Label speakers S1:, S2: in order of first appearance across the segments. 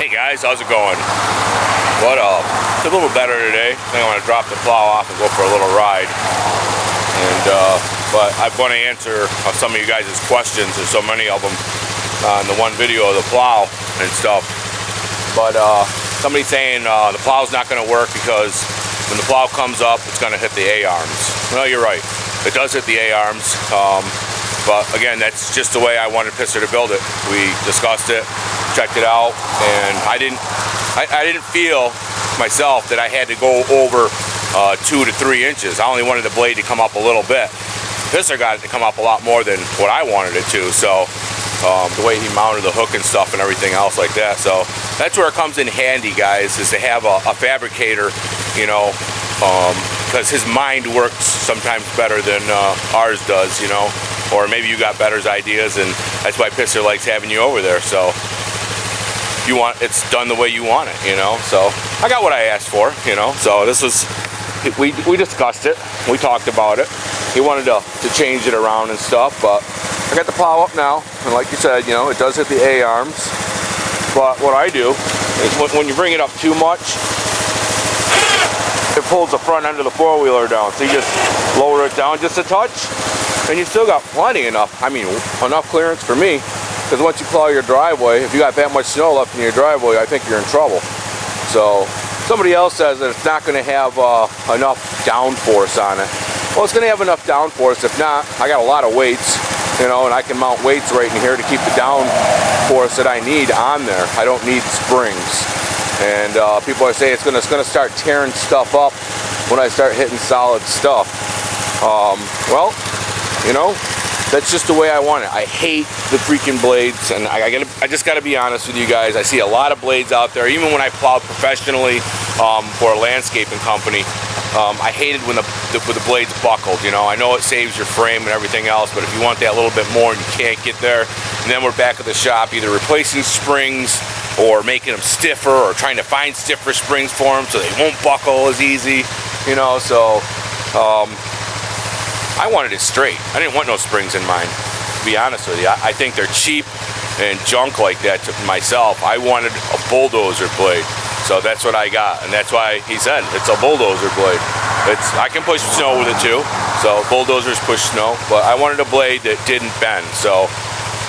S1: Hey guys, how's it going? It's a little better today. I think I'm going to drop the plow off and go for a little ride. And but I want to answer some of you guys' questions. There's so many of them in the one video of the plow and stuff. But somebody saying the plow's not going to work because when the plow comes up, it's going to hit the A-arms. Well, you're right. It does hit the A-arms. But again, that's just the way I wanted Pisser to build it. We discussed it, checked it out, and I didn't feel myself that I had to go over 2 to 3 inches. I only wanted the blade to come up a little bit. Pisser got it to come up a lot more than what I wanted it to, so the way he mounted the hook and stuff and everything else like that. So that's where it comes in handy, guys, is to have a fabricator, you know, because his mind works sometimes better than ours does, you know, or maybe you got better ideas, and that's why Pisser likes having you over there. So you want it's done the way you want it, you know. So I got what I asked for, you know. So this was we discussed it, we talked about it. He wanted to change it around and stuff, but I got the plow up now, and like you said, you know, it does hit the A-arms. But what I do is when you bring it up too much, it pulls the front end of the four-wheeler down. So you just lower it down just a touch, and you still got plenty enough clearance for me. Because once you plow your driveway, if you got that much snow left in your driveway, I think you're in trouble. So somebody else says that it's not going to have enough downforce on it. Well, it's going to have enough downforce. If not, I got a lot of weights, you know, and I can mount weights right in here to keep the downforce that I need on there. I don't need springs. And people are saying it's going to start tearing stuff up when I start hitting solid stuff. Well, you know, that's just the way I want it. I hate the freaking blades, and I just got to be honest with you guys. I see a lot of blades out there. Even when I plowed professionally for a landscaping company, I hated when the blades buckled. You know, I know it saves your frame and everything else, but if you want that little bit more and you can't get there, and then we're back at the shop either replacing springs or making them stiffer, or trying to find stiffer springs for them so they won't buckle as easy. You know, so I wanted it straight. I didn't want no springs in mine, to be honest with you. I think they're cheap and junk like that to myself. I wanted a bulldozer blade, so that's what I got, and that's why he said it's a bulldozer blade. I can push snow with it too, so bulldozers push snow, but I wanted a blade that didn't bend, so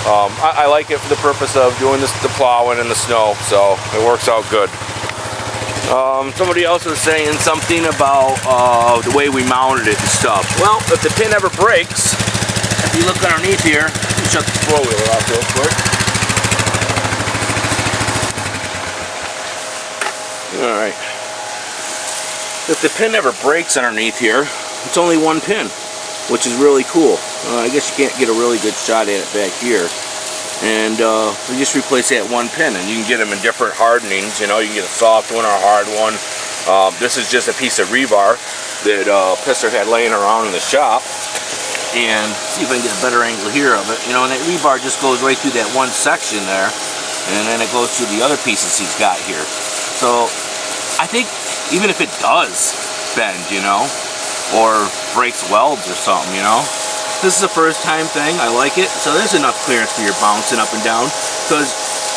S1: I like it for the purpose of doing the plowing in the snow, so it works out good. Somebody else was saying something about the way we mounted it and stuff. Well, if the pin ever breaks, if you look underneath here, let me shut the four-wheeler off real quick. Alright. If the pin ever breaks underneath here, it's only one pin, which is really cool. I guess you can't get a really good shot at it back here. And we just replace that one pin, and you can get them in different hardenings. You know, you can get a soft one or a hard one. This is just a piece of rebar that Pisser had laying around in the shop. And see if I can get a better angle here of it. You know, and that rebar just goes right through that one section there, and then it goes through the other pieces he's got here. So I think even if it does bend, you know, or breaks welds or something, you know, this is a first time thing. I like it. So there's enough clearance for your bouncing up and down, because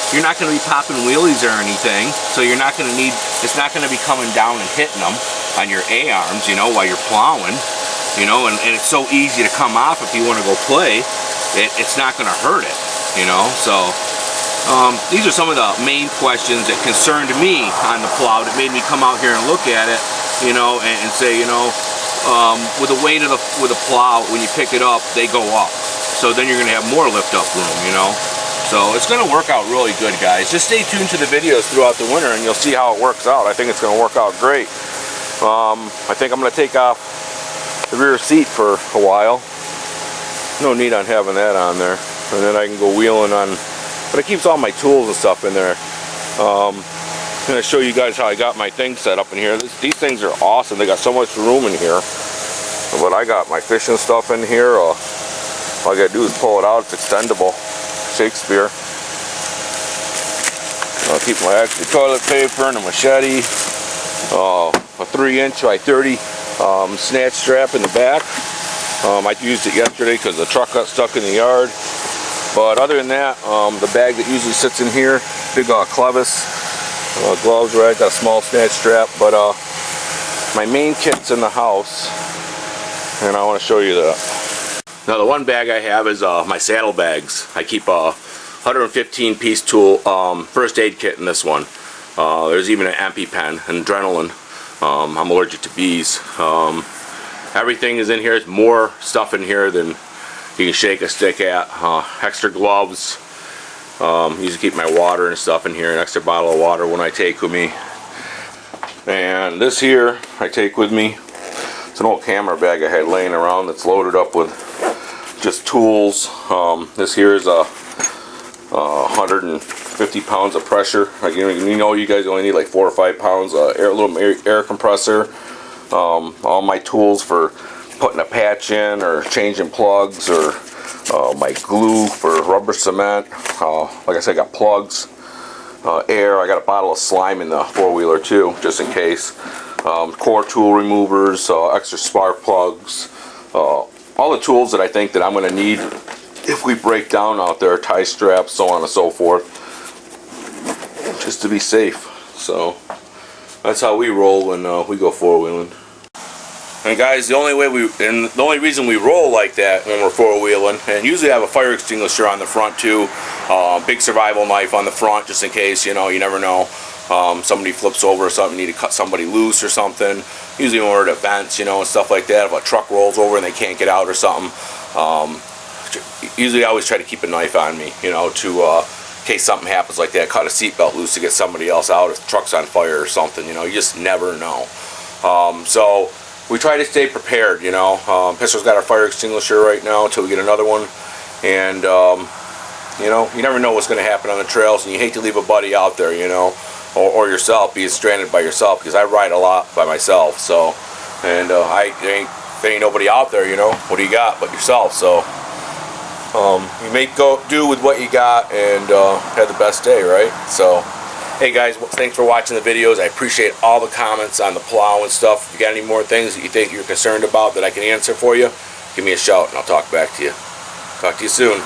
S1: you're not going to be popping wheelies or anything. So you're not going to need, it's not going to be coming down and hitting them on your A-arms, you know, while you're plowing, you know, and it's so easy to come off if you want to go play. It's not going to hurt it, you know. So these are some of the main questions that concerned me on the plow that made me come out here and look at it, you know, and say, you know, with the weight of the plow, when you pick it up, they go up. So then you're going to have more lift up room, you know. So it's going to work out really good, guys. Just stay tuned to the videos throughout the winter, and you'll see how it works out. I think it's going to work out great. I think I'm going to take off the rear seat for a while. No need on having that on there. And then I can go wheeling on, but it keeps all my tools and stuff in there. I'm going to show you guys how I got my thing set up in here. These things are awesome. They got so much room in here. But I got my fishing stuff in here. All I got to do is pull it out. It's extendable. Shakespeare. I'll keep my extra toilet paper and a machete. A 3" by 30 snatch strap in the back. I used it yesterday because the truck got stuck in the yard. But other than that, the bag that usually sits in here, big clevis. Gloves, right? Got a small snatch strap, but my main kit's in the house, and I want to show you that. Now the one bag I have is my saddle bags. I keep a 115 piece tool first aid kit in this one. There's even an EpiPen and adrenaline. I'm allergic to bees. Everything is in here. There's more stuff in here than you can shake a stick at. Extra gloves. Usually keep my water and stuff in here. An extra bottle of water when I take with me. And this here I take with me. It's an old camera bag I had laying around that's loaded up with just tools. This here is a 150 pounds of pressure. Like, you know, you guys only need like 4 or 5 pounds. Little air compressor. All my tools for putting a patch in or changing plugs, or my glue for rubber cement. Like I said, I got plugs, air. I got a bottle of slime in the four-wheeler too, just in case. Core tool removers, extra spark plugs, all the tools that I think that I'm going to need if we break down out there, tie straps, so on and so forth, just to be safe. So that's how we roll when we go four-wheeling. And guys, the only reason we roll like that when we're four-wheeling, and usually I have a fire extinguisher on the front too, big survival knife on the front, just in case, you know, you never know. Somebody flips over or something, you need to cut somebody loose or something. Usually when we're at events, you know, and stuff like that, if a truck rolls over and they can't get out or something, usually I always try to keep a knife on me, you know, to in case something happens like that, cut a seatbelt loose to get somebody else out if the truck's on fire or something, you know, you just never know. So we try to stay prepared, you know. Pistol's got our fire extinguisher right now until we get another one, and you know, you never know what's going to happen on the trails, and you hate to leave a buddy out there, you know, or yourself being stranded by yourself, because I ride a lot by myself. So, and there ain't nobody out there, you know, what do you got but yourself? So you make do with what you got and have the best day, right? So hey guys, thanks for watching the videos. I appreciate all the comments on the plow and stuff. If you got any more things that you think you're concerned about that I can answer for you, give me a shout and I'll talk back to you. Talk to you soon.